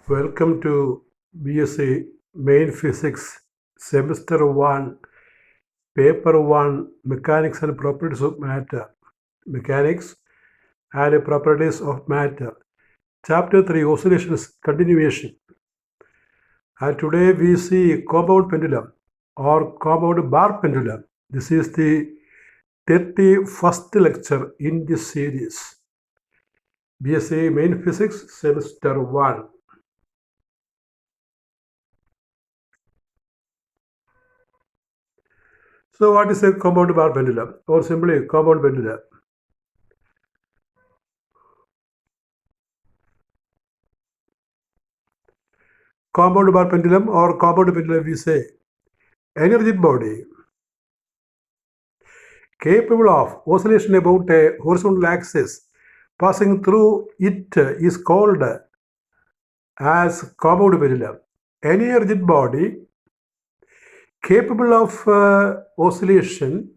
Welcome to BSc Main Physics Semester 1, Paper 1, Mechanics and Properties of Matter. Mechanics and Properties of Matter. Chapter 3, Oscillations, Continuation. And today we see compound pendulum or compound bar pendulum. This is the 31st lecture in this series. BSc Main Physics Semester 1. So what is a compound bar pendulum or simply compound pendulum? Compound bar pendulum or compound pendulum we say energetic body capable of oscillation about a horizontal axis passing through it is called as compound pendulum. Any energetic body capable of oscillation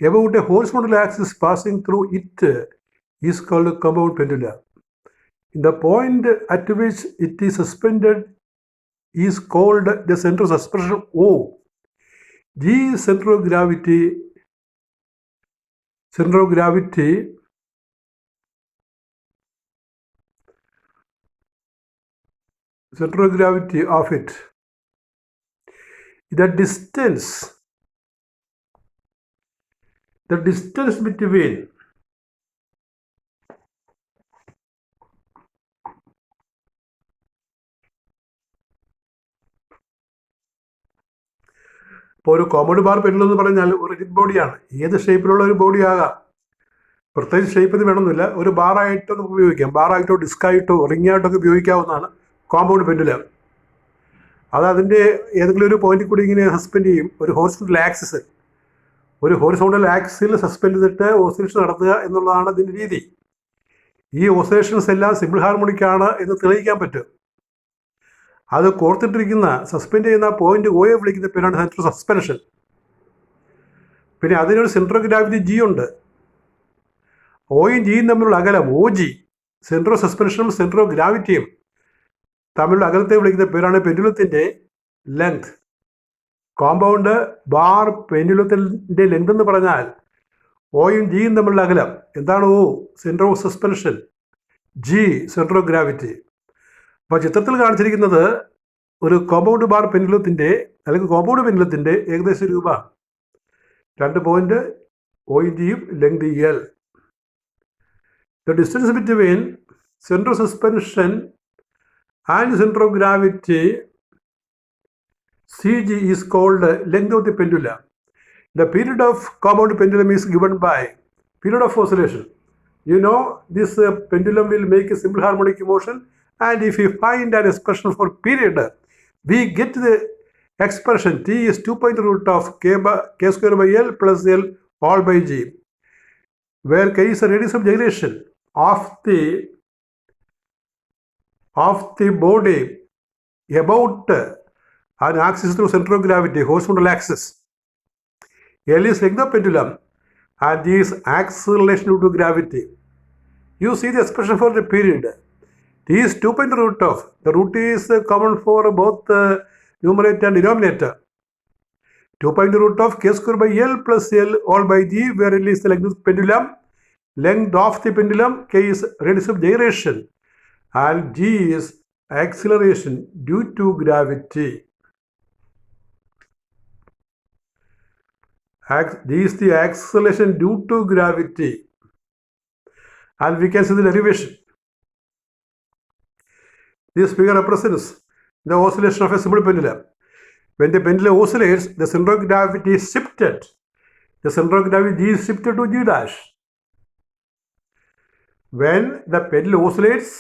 about a horizontal axis passing through it is called compound pendulum. The point at which it is suspended is called the center of suspension O. G center of gravity of it. The distance between ഇപ്പോൾ ഒരു common bar pendulum എന്ന് പറഞ്ഞാൽ ഒരു rigid ബോഡിയാണ്. ഏത് ഷേപ്പിലുള്ള ഒരു body ആകാം, പ്രത്യേകിച്ച് ഷേപ്പ് ഇത് വേണമെന്നില്ല. ഒരു ബാറായിട്ടോ നമുക്ക് ഉപയോഗിക്കാം, ബാറായിട്ടോ ഡിസ്കായിട്ടോ റിങ്ങായിട്ടോ ഒക്കെ ഉപയോഗിക്കാവുന്നതാണ് കോമ്പൗണ്ട് പെൻഡുലം. അത് അതിൻ്റെ ഏതെങ്കിലും ഒരു പോയിന്റിൽ കൂടി ഇങ്ങനെ സസ്പെൻഡ് ചെയ്യും. ഒരു ഹോറിസോണ്ടൽ ആക്സിൽ സസ്പെൻഡ് ചെയ്തിട്ട് ഓസിലേഷൻ നടത്തുക എന്നുള്ളതാണ് അതിൻ്റെ രീതി. ഈ ഓസിലേഷൻസ് എല്ലാം സിമ്പിൾ ഹാർമോണിക്കാണ് എന്ന് തെളിയിക്കാൻ പറ്റും. അത് കോർത്തിട്ടിരിക്കുന്ന സസ്പെൻഡ് ചെയ്യുന്ന പോയിന്റ് ഓയെ വിളിക്കുന്ന പേരാണ് സെൻട്രൽ സസ്പെൻഷൻ. പിന്നെ അതിനൊരു സെൻട്രൽ ഓഫ് ഗ്രാവിറ്റി ജി ഉണ്ട്. ഓയും ജിയും തമ്മിലുള്ള അകലം OG, സെൻട്രൽ ഓഫ് സസ്പെൻഷനും സെൻട്രൽ ഓഫ് ഗ്രാവിറ്റിയും തമ്മിലുള്ള അകലത്തെ വിളിക്കുന്ന പേരാണ് പെൻഡുലത്തിൻ്റെ ലെങ്ത്. കോമ്പൗണ്ട് ബാർ പെൻഡുലത്തിൻ്റെ ലെങ്ത് എന്ന് പറഞ്ഞാൽ ഓയും ജിയും തമ്മിലുള്ള അകലം. എന്താണ് O? Central of suspension. G central of gravity. അപ്പോൾ ചിത്രത്തിൽ കാണിച്ചിരിക്കുന്നത് ഒരു കോമ്പൗണ്ട് ബാർ പെൻഡുലത്തിൻ്റെ അല്ലെങ്കിൽ കോമ്പൗണ്ട് പെൻഡുലത്തിൻ്റെ ഏകദേശ രൂപ. 2 പോയിന്റ് Oയും ജിയും, length L. The distance between center of suspension and center of gravity CG is called length of the pendulum. The period of compound pendulum is given by period of oscillation. You know this pendulum will make a simple harmonic motion, and if we find an expression for period, we get the expression T is 2 of k square by L plus L all by G, where K is the radius of gyration of the body about an axis through center of gravity, horizontal axis. L is length of pendulum and G is acceleration due to gravity. You see the expression for the period. T is 2 of. The root is common for both numerator and denominator. 2 of k square by L plus L all by G, where L is the length of the pendulum. Length of the pendulum, K is radius of gyration, and G is acceleration due to gravity. G is the acceleration due to gravity, and we can see the derivation. This figure represents the oscillation of a simple pendulum. When the pendulum oscillates, the center of gravity is shifted. The center of gravity G is shifted to G dash. When the pendulum oscillates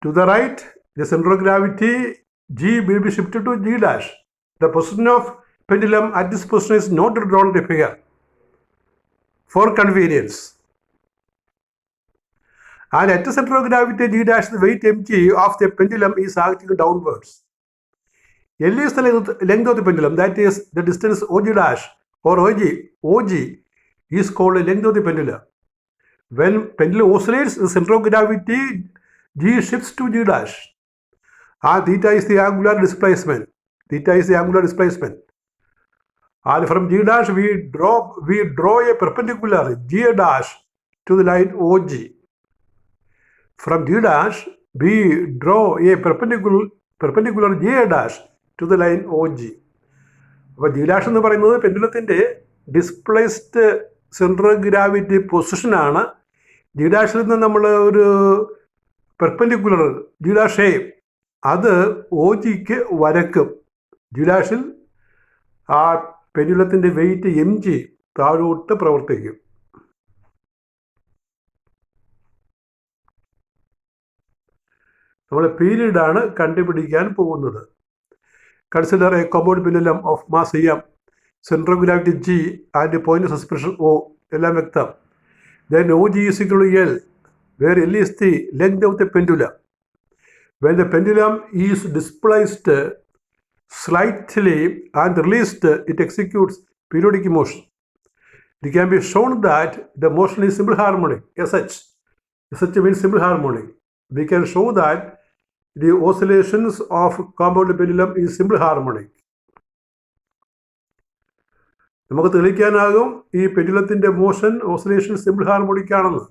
to the right, the center of gravity G will be shifted to G dash. The position of pendulum at this position is not drawn in the figure for convenience. And at the center of gravity G dash, the weight mg of the pendulum is acting downwards. L is the length of the pendulum, that is the distance OG dash or OG is called the length of the pendulum. When pendulum oscillates, the center of gravity G shifts to G dash. And theta is the angular displacement. Theta is the angular displacement. And from G dash we draw a perpendicular G dash to the line OG. From G dash we draw a perpendicular G dash to the line OG. അപ്പോൾ G dash എന്ന് പറയുന്നത് പെൻഡുലത്തിൻ്റെ displaced central of gravity പൊസിഷനാണ്. G ഡാഷിൽ നിന്ന് നമ്മൾ ഒരു perpendicular G dash A അത് ഒ ജിക്ക് വരക്കും. ജി ഡാഷിൽ ആ പെൻഡുലത്തിൻ്റെ വെയിറ്റ് എം ജി താഴോട്ട് പ്രവർത്തിക്കും. നമ്മൾ പീരീഡാണ് കണ്ടുപിടിക്കാൻ പോകുന്നത്. Consider a compound pendulum of mass M, central of gravity G and point of suspension O, എല്ലാം വ്യക്തം. Then O G is equal to L, where L is the length of the pendulum. When the pendulum is displaced slightly and released, it executes periodic motion. It can be shown that the motion is simple harmonic, SH. SH means simple harmonic. We can show that the oscillations of compound pendulum is simple harmonic. നമുക്ക് തെളിയിക്കാനാകും ഈ പെൻഡുലത്തിൻ്റെ motion oscillation simple harmonic ആണെന്ന്.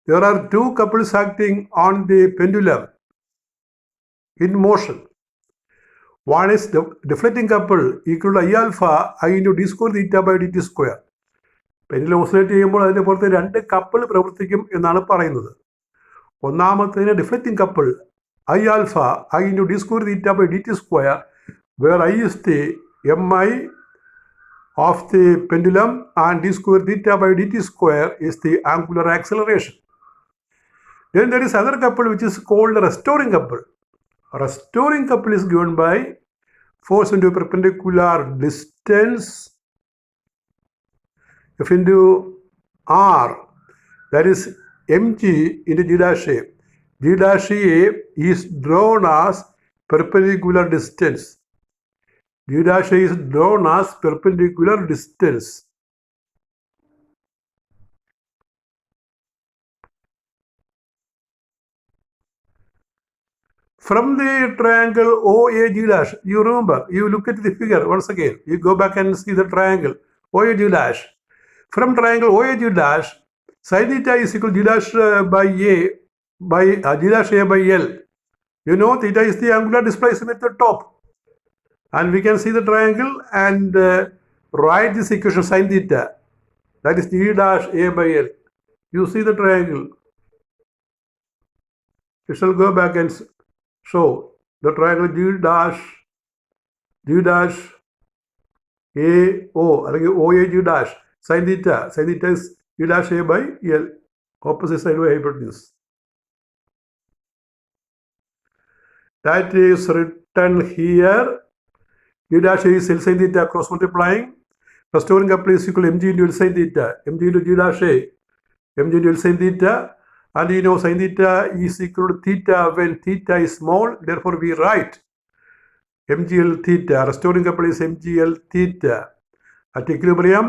There are two couples acting on the pendulum in motion. One is the deflecting couple equal to I alpha I into d square theta by dt square. Pendulum oscillate ചെയ്യുമ്പോൾ അതിൻ്റെ പുറത്ത് രണ്ട് couple പ്രവർത്തിക്കും എന്നാണ് പറയുന്നത്. ഒന്നാമത്തേന് deflecting couple I alpha I into d square theta by dt square, where I is the mi of the pendulum and d square theta by dt square is the angular acceleration. Then there is another couple which is called a restoring couple. A restoring couple is given by force into perpendicular distance F into R, that is mg into g dash a. G dash a is drawn as perpendicular distance. G dash a is drawn as perpendicular distance. From the triangle OAG dash, you remember, you look at the figure once again, you go back and see the triangle OAG dash. From triangle OAG dash, sin theta is equal to g dash by a by g dash a by L. You know theta is the angular displacement at the top. And we can see the triangle and write this equation sin theta. That is g dash a by L. You see the triangle. You shall go back and show the triangle g dash a o അല്ലെങ്കിൽ o a g dash sin theta is g dash a by L, opposite side by hypotenuse. That is written here. G dash a is L sin theta cross multiplying. Restoring couple is equal to mg into L sin theta, mg into g dash a, mg into L sin theta. And you know sin theta is equal to theta when theta is small. Therefore, we write mgl theta. Restoring couple is mgl theta. At equilibrium,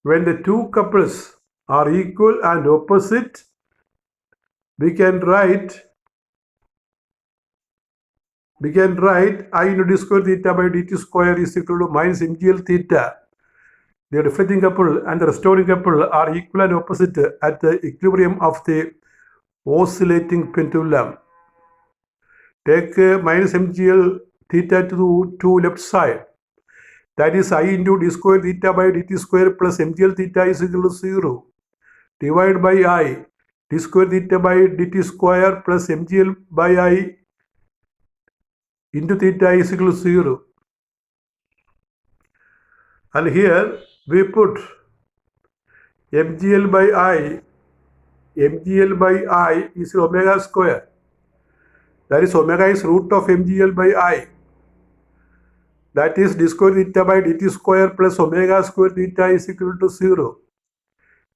when the two couples are equal and opposite, we can write I into d square theta by dt square is equal to minus mgl theta. The deflecting couple and the restoring couple are equal and opposite at the equilibrium of the oscillating pendulum. Take minus mgl theta to left side. That is I into d square theta by dt square plus mgl theta is equal to 0. Divided by I, d square theta by dt square plus mgl by I into theta is equal to 0. And here we put mgl by I is omega square. That is omega is root of mgl by I. That is d square theta by dt square plus omega square theta is equal to 0.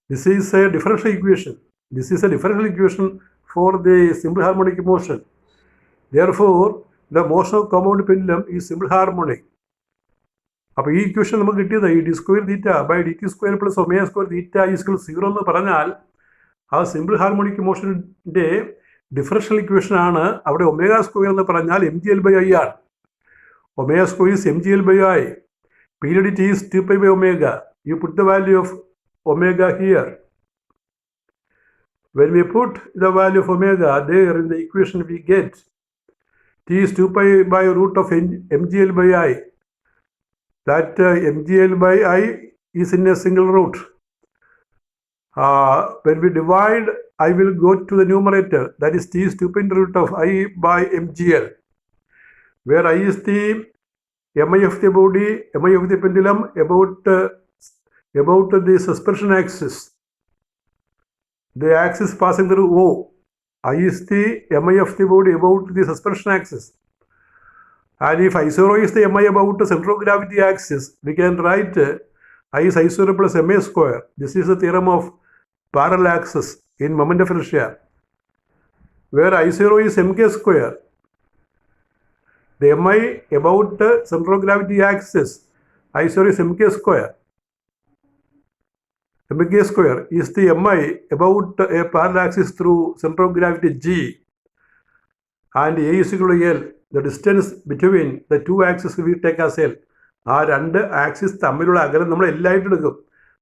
This is a differential equation. This is a differential equation for the simple harmonic motion. Therefore, the motion of compound pendulum is simple harmonic. അപ്പോൾ ഈ equation നമുക്ക് കിട്ടിയത് ഈ D square theta by D T square plus omega square theta equal 0 എന്ന് പറഞ്ഞാൽ ആ simple harmonic മോഷൻ്റെ differential ഇക്വേഷനാണ് അവിടെ ഒമേഗ സ്ക്വയർ എന്ന് പറഞ്ഞാൽ M G L by I ആണ്. Omega square is M G L by I. Period T is 2 pi by omega. You put the value of omega here. When we put the value of omega there in the equation, we get T is 2 pi by root of mgl by I. That mgl by I is in a single root. When we divide, I will go to the numerator. That is T is 2 pi root of I by mgl, where I is the mi of the body, mi of the pendulum about the suspension axis. The axis passing through O. I is the mi of the body about the suspension axis. And if I0 is the mi about the center of gravity axis, we can write I is I0 plus ma square. This is the theorem of parallel axis in moment of inertia, where I0 is mk square. The mi about the center of gravity axis, I0 is mk square. Mk square is the mi about a parallel axis through center of gravity G, and A is equal to L. The distance between the two axes we take as L. ആ രണ്ട് axis തമ്മിലുള്ള അകലം നമ്മൾ എല്ലായിട്ട് എടുക്കും.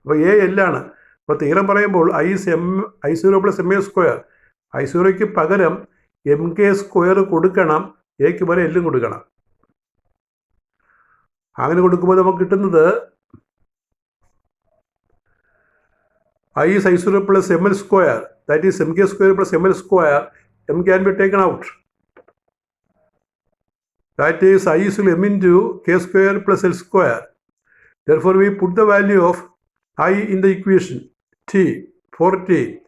അപ്പോൾ A എല്ലാണ്. അപ്പോൾ തീരം പറയുമ്പോൾ I0 plus M A square. I0യ്ക്ക് പകരം എം കെ സ്ക്വയർ കൊടുക്കണം, എക്ക് പകരം എല്ലും കൊടുക്കണം. അങ്ങനെ കൊടുക്കുമ്പോൾ നമുക്ക് കിട്ടുന്നത് I is I0 plus ml square. That is mk square plus ml square. M can be taken out. That is I is equal to m into k square plus l square. Therefore, we put the value of I in the equation t for t.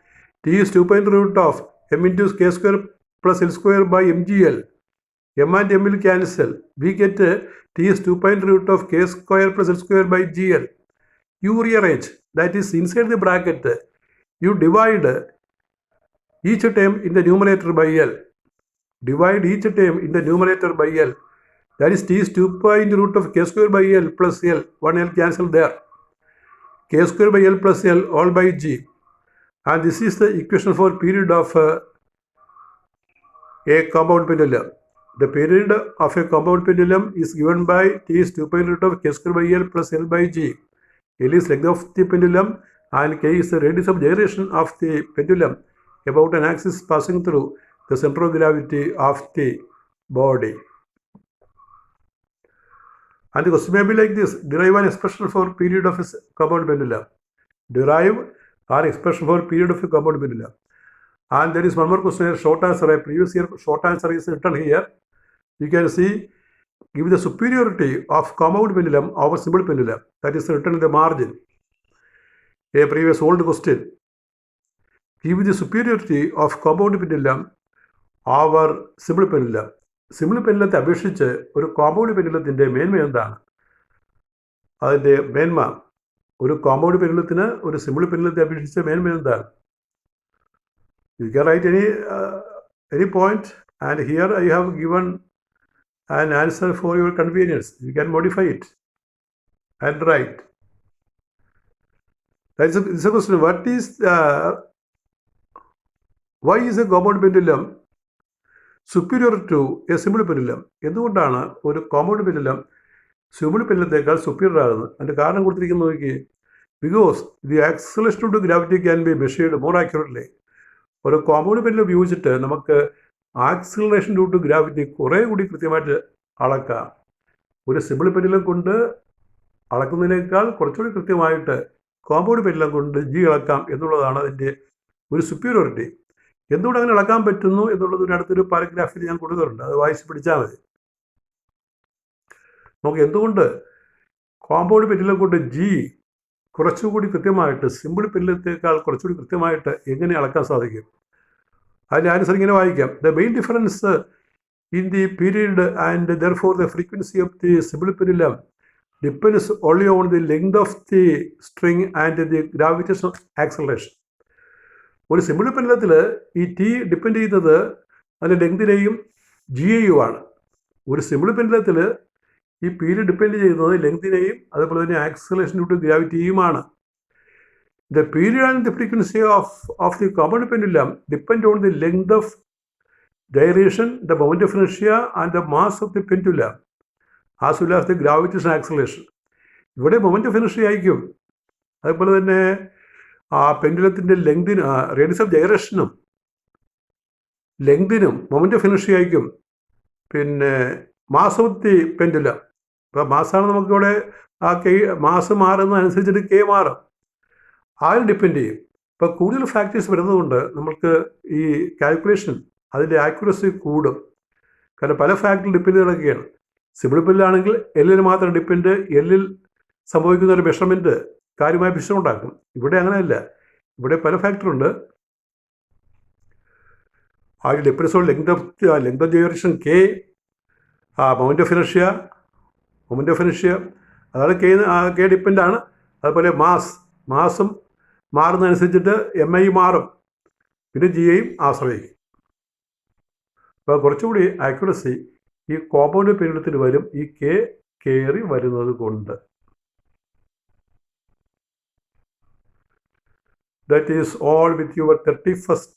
T is 2 pi root of m into k square plus l square by mgl. M and m will cancel. We get t is 2 pi root of k square plus l square by gl. You rearrange. That is inside the bracket. You divide each term in the numerator by L. Divide each term in the numerator by L. That is T is 2 pi in the root of k square by L plus L. One L cancel there. K square by L plus L all by G. And this is the equation for period of a compound pendulum. The period of a compound pendulum is given by T is 2 pi root of k square by L plus L by G. L is length of the pendulum and K is the radius of gyration of the pendulum about an axis passing through the center of gravity of the body. And the question may be like this: derive an expression for period of a compound pendulum. Derive an expression for period of a compound pendulum. And there is one more question here, short answer. A previous year short answer is written here. You can see, give the superiority of compound pendulum over simple pendulum. That is written in the margin. A previous old question. Give the superiority of compound pendulum over simple pendulum. Simple പെൻഡുലത്തെ അപേക്ഷിച്ച് ഒരു compound പെൻഡുലത്തിൻ്റെ മേന്മ എന്താണ്? അതിൻ്റെ മേന്മ ഒരു compound പെൻഡുലത്തിന് ഒരു simple പെൻഡുലത്തെ അപേക്ഷിച്ച് മേന്മ എന്താണ്? You can write any point, and here I have given an answer for your convenience. You can modify it and write. That is a question. Why is a compound pendulum superior to a simple pendulum? എന്തുകൊണ്ടാണ് ഒരു compound pendulum simple പെൻഡുലത്തേക്കാൾ superior ആകുന്നത്? അതിൻ്റെ കാരണം കൊടുത്തിരിക്കുന്നത് നോക്കി. Because the acceleration to gravity can be measured more accurately. ഒരു compound pendulum ഉപയോഗിച്ചിട്ട് നമുക്ക് ആക്സിലറേഷൻ ഡ്യൂ ടു ഗ്രാവിറ്റി കുറേ കൂടി കൃത്യമായിട്ട് അളക്കാം. ഒരു സിമ്പിൾ പെൻഡുലം കൊണ്ട് അളക്കുന്നതിനേക്കാൾ കുറച്ചുകൂടി കൃത്യമായിട്ട് കോമ്പൗണ്ട് പെൻഡുലം കൊണ്ട് ജി അളക്കാം എന്നുള്ളതാണ് അതിൻ്റെ ഒരു സുപ്പീരിയോറിറ്റി. എന്തുകൊണ്ട് അങ്ങനെ അളക്കാൻ പറ്റുന്നു എന്നുള്ളത് ഒരു അടുത്തൊരു പാരഗ്രാഫിൽ ഞാൻ കൊടുത്തിട്ടുണ്ട്. അത് വായിച്ച് പിടിച്ചാൽ മതി. നമുക്ക് എന്തുകൊണ്ട് കോമ്പൗണ്ട് പെൻഡുലം കൊണ്ട് ജി കുറച്ചുകൂടി കൃത്യമായിട്ട് സിമ്പിൾ പെൻഡുലത്തേക്കാൾ കുറച്ചുകൂടി കൃത്യമായിട്ട് എങ്ങനെ അളക്കാൻ സാധിക്കും? അതിൻ്റെ ആൻസർ ഇങ്ങനെ വായിക്കാം. The main difference in the period and therefore the frequency of the simple pendulum depends only on the length of the string and the gravitational acceleration. ഒരു സിമ്പിൾ പെൻഡുലത്തിൽ ഈ ടി ഡിപ്പെൻഡ് ചെയ്യുന്നത് അതിൻ്റെ ലെങ്തിനെയും ജിയെയുമാണ്. ഒരു സിമ്പിൾ പെൻഡുലത്തിൽ ഈ period depend ചെയ്യുന്നത് ലെങ്തിനെയും അതുപോലെ തന്നെ ആക്സിലറേഷൻ ഡ്യൂ ടു ഗ്രാവിറ്റിയുമാണ്. The period and the frequency of the compound pendulum depend on the length of gyration, the moment of inertia, and the mass of the pendulum, as well as the gravitational acceleration. ഇവിടെ moment of inertia ആയിരിക്കും. അതുപോലെ തന്നെ ആ പെൻഡുലത്തിൻ്റെ ലെങ്തിന് radius of ഗൈറേഷനും ലെങ്തിനും moment of inertia ആയിരിക്കും. പിന്നെ മാസ് ഓഫ് ദി പെൻഡുലം, ഇപ്പോൾ മാസമാണ് നമുക്കിവിടെ ആ കെ മാസ് മാറുന്നതനുസരിച്ചിട്ട് കെ മാറും, അതിന് ഡിപ്പെൻഡ് ചെയ്യും. ഇപ്പോൾ കൂടുതൽ ഫാക്ടേഴ്സ് വരുന്നതുകൊണ്ട് നമ്മൾക്ക് ഈ കാൽക്കുലേഷൻ അതിൻ്റെ ആക്യുറസി കൂടും. കാരണം പല ഫാക്ടർ ഡിപ്പെൻഡ് ചെയ്ത് കിടക്കുകയാണ്. സിമ്പിൾ പെൻഡുലാണെങ്കിൽ എല്ലിൽ മാത്രം ഡിപ്പെൻഡ്, എല്ലിൽ സംഭവിക്കുന്ന ഒരു മെഷർമെൻറ്റ് കാര്യമായ പ്രശ്നം ഉണ്ടാക്കും. ഇവിടെ അങ്ങനെയല്ല, ഇവിടെ പല ഫാക്ടറുണ്ട്. ആ depends on length of duration K, moment of inertia അതാണ് കെ ഡിപ്പെൻഡാണ്. അതുപോലെ മാസും മാറുന്നതനുസരിച്ചിട്ട് എം ഐ മാറും, പിന്നെ ജി ഐയും ആശ്രയിക്കും. അപ്പോൾ കുറച്ചുകൂടി ആക്യുറസി ഈ കോമ്പൗണ്ട് പെൻഡുലത്തിന് വരും, ഈ കെ കയറി വരുന്നത് കൊണ്ട്. That is all with your 31st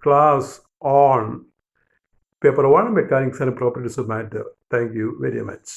class on paper 1 mechanics and properties of matter. Thank you very much.